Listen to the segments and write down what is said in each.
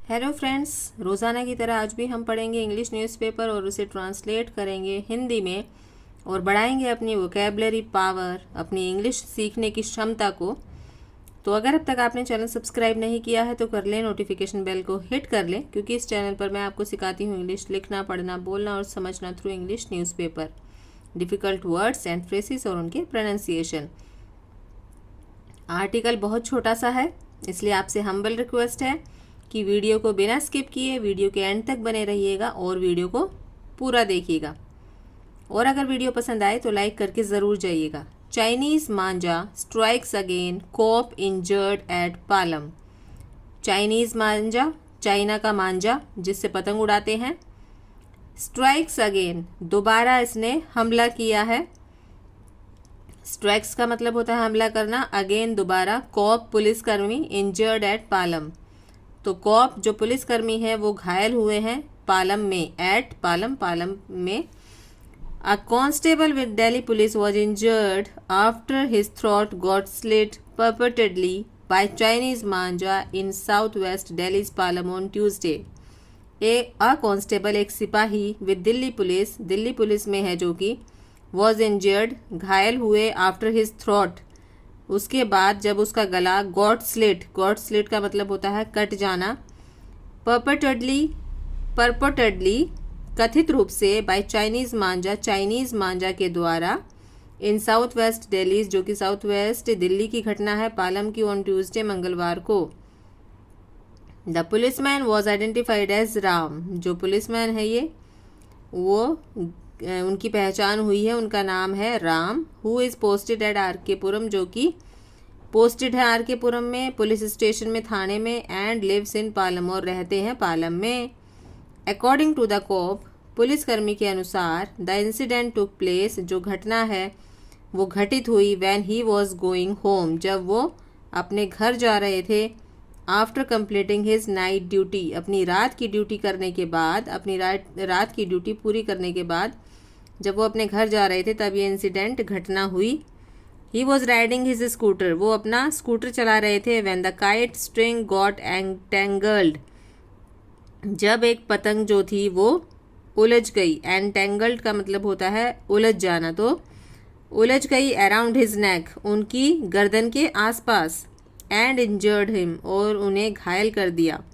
Hello friends, रोज़ाना की तरह आज भी हम पढ़ेंगे इंग्लिश न्यूज़पेपर और उसे ट्रांसलेट करेंगे हिंदी में और बढ़ाएंगे अपनी वोकेबलरी पावर, अपनी इंग्लिश सीखने की क्षमता को। तो अगर अब तक आपने चैनल सब्सक्राइब नहीं किया है तो कर लें, नोटिफिकेशन बेल को हिट कर लें, क्योंकि इस चैनल पर मैं आपको सिखाती हूँ इंग्लिश लिखना, पढ़ना, बोलना और समझना through English newspaper, difficult words and phrases और उनके प्रोनाउंसिएशन। आर्टिकल बहुत छोटा सा है, इसलिए आपसे हम्बल रिक्वेस्ट है कि वीडियो को बिना स्किप किए वीडियो के एंड तक बने रहिएगा और वीडियो को पूरा देखिएगा। और अगर वीडियो पसंद आए तो लाइक करके ज़रूर जाइएगा। Chinese manjha strikes again, cop injured at Palam. Chinese manjha, China का मांझा जिससे पतंग उड़ाते हैं। स्ट्राइक्स अगेन, दोबारा इसने हमला किया है। स्ट्राइक्स का मतलब होता है हमला करना, अगेन दोबारा। कॉप पुलिसकर्मी, इंजर्ड एट पालम, तो कॉप जो पुलिसकर्मी है वो घायल हुए हैं पालम में, एट पालम, पालम में। A constable with Delhi police was injured after his throat got slit purportedly by Chinese manja in south west Delhi's Palam on Tuesday. A constable एक सिपाही विद दिल्ली पुलिस में है जो कि वॉज इंजर्ड घायल हुए, आफ्टर हिज थ्रोट उसके बाद जब उसका गला, गॉट स्लिट का मतलब होता है कट जाना, परपोटेडली कथित रूप से, बाय चाइनीज मांझा के द्वारा, इन साउथ वेस्ट दिल्ली जो कि साउथ वेस्ट दिल्ली की घटना है, पालम की, ऑन ट्यूसडे मंगलवार को। The policeman was identified as Ram, जो पुलिसमैन है ये वो उनकी पहचान हुई है, उनका नाम है Ram. Who is posted at R K Puram, जो कि पोस्टेड है आर के पुरम में, पुलिस स्टेशन में, थाने में। एंड लिव्स इन पालम, और रहते हैं पालम में। अकॉर्डिंग टू द कॉप, पुलिसकर्मी के अनुसार, द इंसिडेंट टुक प्लेस, जो घटना है वो घटित हुई, when he was going home, जब वो अपने घर जा रहे थे। After completing his night duty, अपनी रात की ड्यूटी करने के बाद, अपनी रात की ड्यूटी पूरी करने के बाद जब वो अपने घर जा रहे थे तब ये इंसिडेंट घटना हुई। He was riding his scooter, वो अपना स्कूटर चला रहे थे। When the kite string got entangled, जब एक पतंग जो थी वो उलझ गई। एंटेंगल्ड का मतलब होता है उलझ जाना, तो उलझ गई अराउंड हिज नेक, उनकी गर्दन के आसपास। एंड इंजर्ड हिम, और उन्हें घायल कर दिया।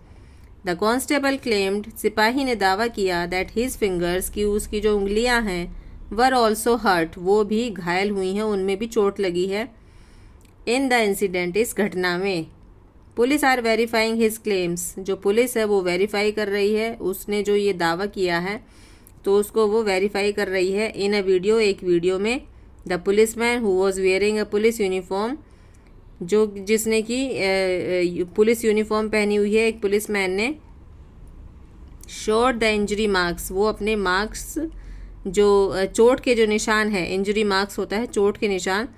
द कॉन्स्टेबल क्लेम्ड, सिपाही ने दावा किया, दैट हिज फिंगर्स, की उसकी जो उंगलियां हैं, वर ऑल्सो हर्ट, वो भी घायल हुई हैं, उनमें भी चोट लगी है। इन द इंसिडेंट, इस घटना में। Police are verifying his claims, जो पुलिस है वो वेरीफाई कर रही है, उसने जो ये दावा किया है तो उसको वो वेरीफाई कर रही है। इन अ वीडियो, एक वीडियो में, the policeman who was wearing a police uniform, जो जिसने की पुलिस यूनिफॉर्म पहनी हुई है, एक पुलिसमैन ने, शोड द इंजरी मार्क्स, वो अपने मार्क्स, जो चोट के जो निशान है, इंजरी मार्क्स होता है चोट के निशान,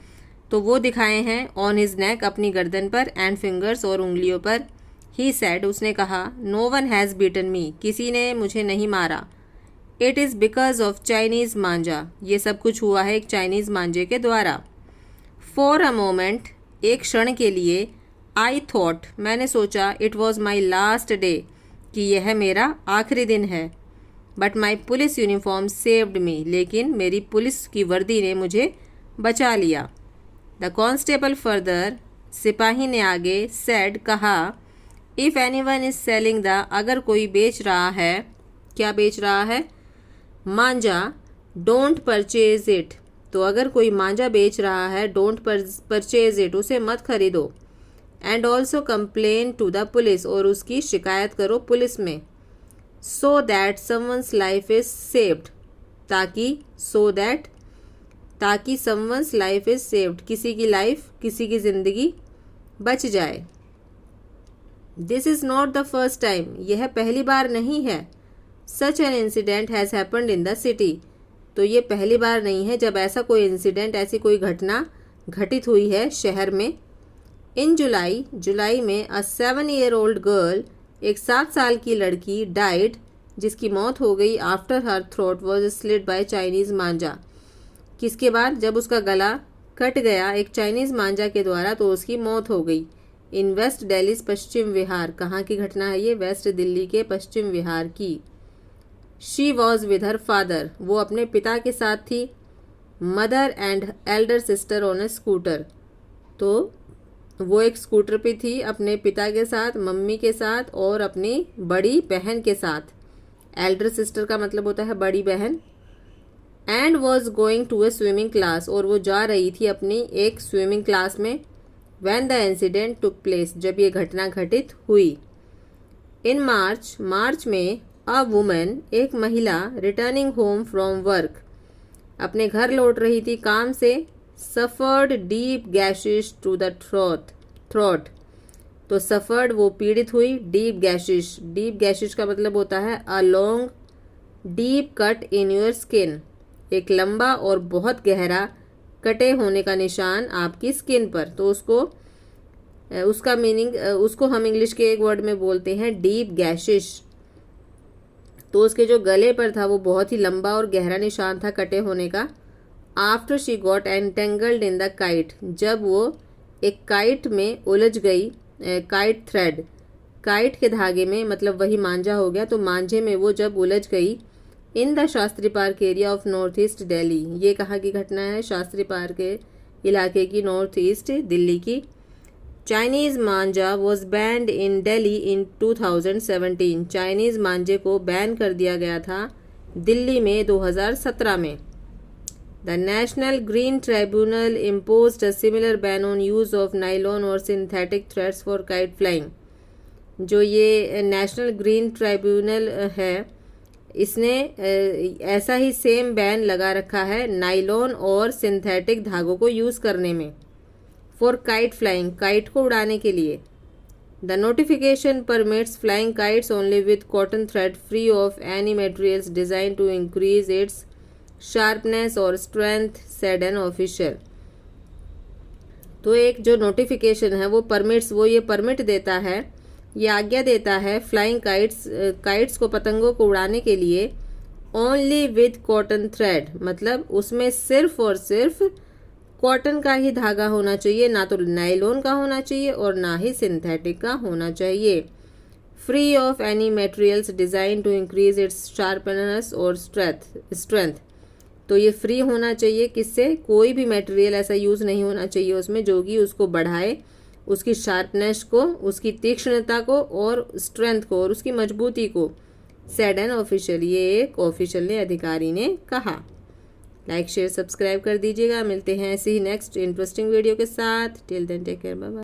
तो वो दिखाए हैं, ऑन हिज नेक, अपनी गर्दन पर, एंड फिंगर्स, और उंगलियों पर। ही सेड, उसने कहा, no one has beaten me, किसी ने मुझे नहीं मारा। It is because of Chinese manja, ये सब कुछ हुआ है एक चाइनीज़ मांझे के द्वारा। फॉर अ मोमेंट, एक क्षण के लिए, आई थॉट, मैंने सोचा, it was my last day, कि यह मेरा आखिरी दिन है। But my police uniform saved me, लेकिन मेरी पुलिस की वर्दी ने मुझे बचा लिया। द कॉन्स्टेबल फर्दर, सिपाही ने आगे, सेड, कहा, if any one is selling the, अगर कोई बेच रहा है, क्या बेच रहा है, मांझा, डोंट परचेज इट, तो अगर कोई मांझा बेच रहा है, डोंट परचेज इट, उसे मत खरीदो। And also complain to the police, और उसकी शिकायत करो पुलिस में। So that someone's life is saved, ताकि समवंस लाइफ इज सेव्ड, किसी की लाइफ, किसी की ज़िंदगी बच जाए। This is not the first time, यह पहली बार नहीं है। Such an incident has happened in the city, तो ये पहली बार नहीं है जब ऐसा कोई इंसिडेंट, ऐसी कोई घटना घटित हुई है शहर में। इन जुलाई में, अ 7-year-old गर्ल, एक 7 साल की लड़की, डाइड, जिसकी मौत हो गई, after her throat was slit by Chinese manja, किसके बाद, जब उसका गला कट गया एक चाइनीज़ मांझा के द्वारा, तो उसकी मौत हो गई। इन वेस्ट दिल्ली पश्चिम विहार, कहाँ की घटना है ये? वेस्ट दिल्ली के पश्चिम विहार की। She was with her father, वो अपने पिता के साथ थी। Mother and Elder sister on A scooter, तो वो एक स्कूटर पे थी अपने पिता के साथ, मम्मी के साथ और अपनी बड़ी बहन के साथ। एल्डर सिस्टर का मतलब होता है बड़ी बहन। And was going to a swimming class, और वो जा रही थी अपनी एक स्विमिंग क्लास में। When the incident took place, जब ये घटना घटित हुई। इन मार्च, मार्च में अ वुमन, एक महिला, रिटर्निंग होम फ्रॉम वर्क, अपने घर लौट रही थी काम से। Suffered deep gashes to the throat, तो सफर्ड वो पीड़ित हुई। डीप गैशिश, डीप गैशिश का मतलब होता है a long deep cut in your skin, एक लंबा और बहुत गहरा कटे होने का निशान आपकी स्किन पर। तो उसका मीनिंग, उसको हम इंग्लिश के एक वर्ड में बोलते हैं डीप गैशिश। तो उसके जो गले पर था वो बहुत ही लंबा और गहरा निशान था कटे होने का। After she got entangled in the kite, जब वो एक काइट में उलझ गई, काइट थ्रेड, काइट के धागे में, मतलब वही मांझा हो गया, तो मांझे में वो जब उलझ गई। In the Shastri park area of north east Delhi, ये कहाँ की घटना है? शास्त्री पार्क के इलाके की, नॉर्थ ईस्ट दिल्ली की। Chinese Manjha was banned in Delhi in 2017, Chinese मांझे को बैन कर दिया गया था दिल्ली में 2017 में। The National Green Tribunal imposed a similar ban on use of nylon और synthetic threads for kite flying, जो ये नेशनल ग्रीन ट्राइब्यूनल है, इसने ऐसा ही सेम बैन लगा रखा है नाइलॉन और सिंथेटिक धागों को यूज़ करने में। फॉर काइट फ्लाइंग, काइट को उड़ाने के लिए। The notification permits flying kites only with cotton thread free of any materials design to increase its sharpness और स्ट्रेंथ, सेड एन ऑफिशियल। तो एक जो नोटिफिकेशन है वो परमिट्स, वो ये परमिट देता है, ये आज्ञा देता है फ्लाइंग काइट्स को, पतंगों को उड़ाने के लिए ओनली विद कॉटन थ्रेड, मतलब उसमें सिर्फ और सिर्फ कॉटन का ही धागा होना चाहिए, ना तो नाइलॉन का होना चाहिए और ना ही सिंथेटिक का होना चाहिए। Free of any materials design to increase its sharpness और स्ट्रेंथ, तो ये फ्री होना चाहिए, किससे? कोई भी मटेरियल ऐसा यूज़ नहीं होना चाहिए उसमें जो कि उसको बढ़ाए, उसकी शार्पनेस को, उसकी तीक्ष्णता को और स्ट्रेंथ को और उसकी मजबूती को। सेड एन ऑफिशियल, ये एक ऑफिशियल ने, अधिकारी ने कहा। लाइक शेयर सब्सक्राइब कर दीजिएगा। मिलते हैं ऐसे ही नेक्स्ट इंटरेस्टिंग वीडियो के साथ। Till then take care, bye bye.